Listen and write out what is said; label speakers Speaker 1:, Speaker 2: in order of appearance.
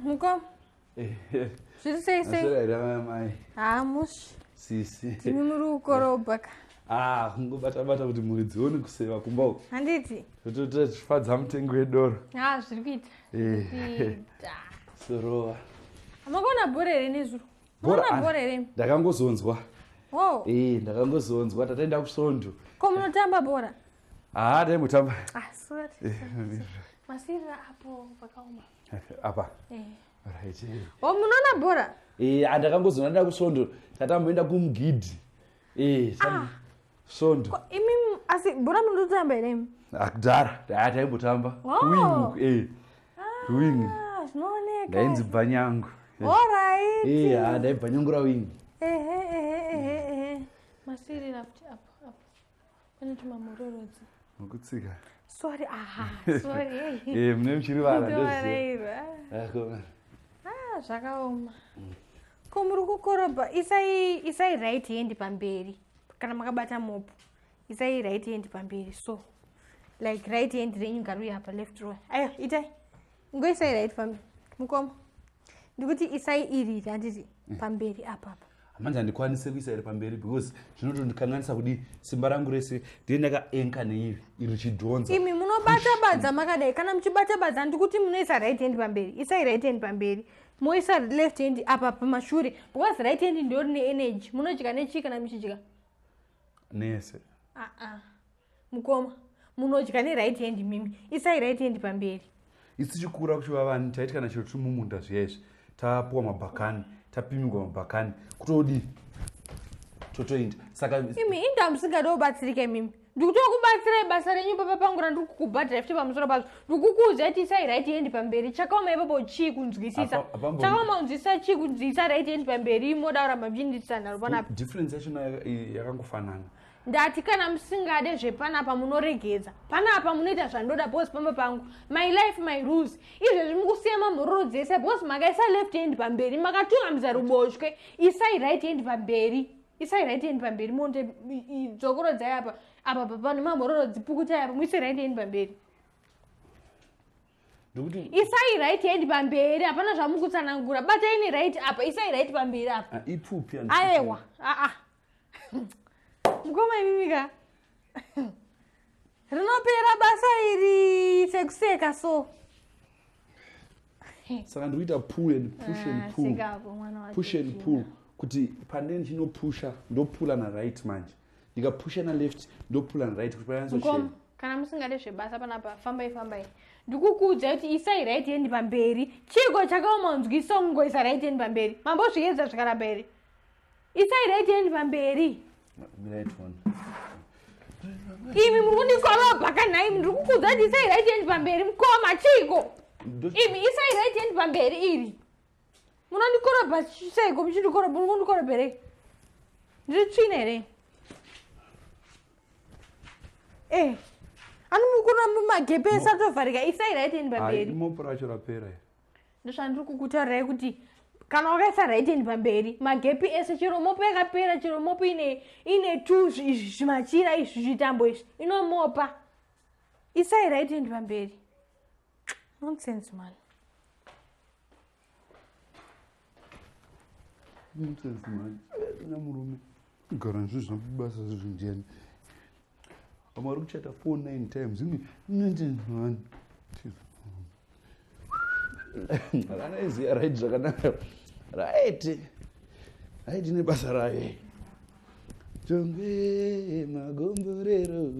Speaker 1: Mukama. Zviri sei sei?
Speaker 2: Ramai.
Speaker 1: Hamushi.
Speaker 2: Sisi.
Speaker 1: Timi muri kukorobha ka.
Speaker 2: Kungobata-bata kuti mhuri dzione kuseva kumba uku.
Speaker 1: Handiti?
Speaker 2: Totofadza mutengo wedoro.
Speaker 1: Zviri kuita.
Speaker 2: Sorova.
Speaker 1: Makaona bhora here nezuro? Makaona bhora here?
Speaker 2: Ndakangozonzwa.
Speaker 1: Oh.
Speaker 2: Ndakangozonzwa tataenda kusvondo.
Speaker 1: Ko munotamba bhora?
Speaker 2: Taimotamba.
Speaker 1: Sorry. Masirira apo pakaoma.
Speaker 2: Apa? Right.
Speaker 1: Munoona bhora?
Speaker 2: Ndakangozonwa ndaenda kusvondo tatamboenda kumugidhi. Svondo.
Speaker 1: Imi asi bhora munotamba here?
Speaker 2: Kudhara taimbotamba. Wing.
Speaker 1: Zvinooneka.
Speaker 2: Ndainzi bvanyangu.
Speaker 1: Alright.
Speaker 2: Ndaibvanyangura wing.
Speaker 1: Masirira kuti apo. Pane tumamororodzi.
Speaker 2: Mukutsika.
Speaker 1: Sorry. Sorry.
Speaker 2: Mune muchirivara
Speaker 1: ndoziva. Zvakaoma. Ko muri kukorobha isai right hand pamberi. Kana makabata mopo. Isai right hand pamberi. So like right hand renyu ngaruya apa left row. Ayo itai. Ngoisai right pamberi. Mukoma. Ndikuti isai iri handiti pamberi apa.
Speaker 2: Manje handikwanise kuisa iri pamberi because zvinotondikanganisa kudi simba rangu rese ndiye ndakaenka neiri iri chidhonza.
Speaker 1: Imi munobata-badza makadai. Kana muchibata-badza ndikuti munoisa right hand pamberi. Isai right hand pamberi. Moisa left hand apa pamashure. Because right hand ndio rine energy. Munodya nechi kana muchidya?
Speaker 2: Nese.
Speaker 1: Mukoma. Munodya ne right hand mimi. Isai right hand pamberi.
Speaker 2: Isi chikura kuchiva vanhu taiti kana chiro tiri mumunda zviyaizvi tapuwa mabhakani tapimirwa mabhakani kutodi totoenda saka
Speaker 1: imi inda musingade kubatsirika mimi ndikutokubatsirai basa renyu papa pangu randiri kukubhadhira futi pamusoro pazvo ndikukuudza kuti isai right hand pamberi chakaoma ipapo chii kunzwisisa chakaoma kunzwisisa chii kunzwisisa right hand pamberi moda kuramba muchinditsisa nharo panapa
Speaker 2: difference yachona yakangofanana
Speaker 1: ndati kana musingade zvepanapa munoregedza panapa munoita zvandoda bosi pamba pangu my life my rules izvezvi mukusiya mamhororo dzese bosi makaisa left hand pamberi makatungamisa ruboshwe isai right hand pamberi isai right hand pamberi monde dzokorodzai apa pane mamhororo dzipukutai apa muise right hand pamberi isai right hand pamberi hapana zvamukutsanangura batai ne right apa isai right pamberi apa
Speaker 2: ipfupi
Speaker 1: aiwa mukoma imimika rinopera basa iri sekuseka so
Speaker 2: saka ndikuita pull and push and pull push and pull kuti pandine ndichinopusha ndopula na right manje ndikapusha na left ndopula na right kuti payanzoshema
Speaker 1: kana musingade zvebasa panapa fambai ndikukuudza kuti isai right hand pamberi chiko chakaoma unzwiso mungoisa right hand pamberi mambozviedza zvikaramba here isai right hand pamberi imi muri kundikorobha kanhai ndiri kukuudza kuti isai right hand pamberi mukoma chiko imi isai right hand pamberi iri munondikorobha seiko muchindikorobha muri kundikorobha here ndiri tsvina here anomukura mumagepe esatovharika isai right hand pamberi
Speaker 2: mopo racho rapera
Speaker 1: ndozvandiri kukutaurirai kuti kana wakaisa right hand pamberi magepi ese chero mopo yakapera chero mopo ine tu zvimachira izvi zvitambo izvi inomopa isai right hand pamberi nonsense man
Speaker 2: nonsense man ina murume gara ndizvo zvinobasa zvindiani vamwe vari kuchata 49 times man akanoiziya right zvakanaka right nebasa rayo tonge magomborero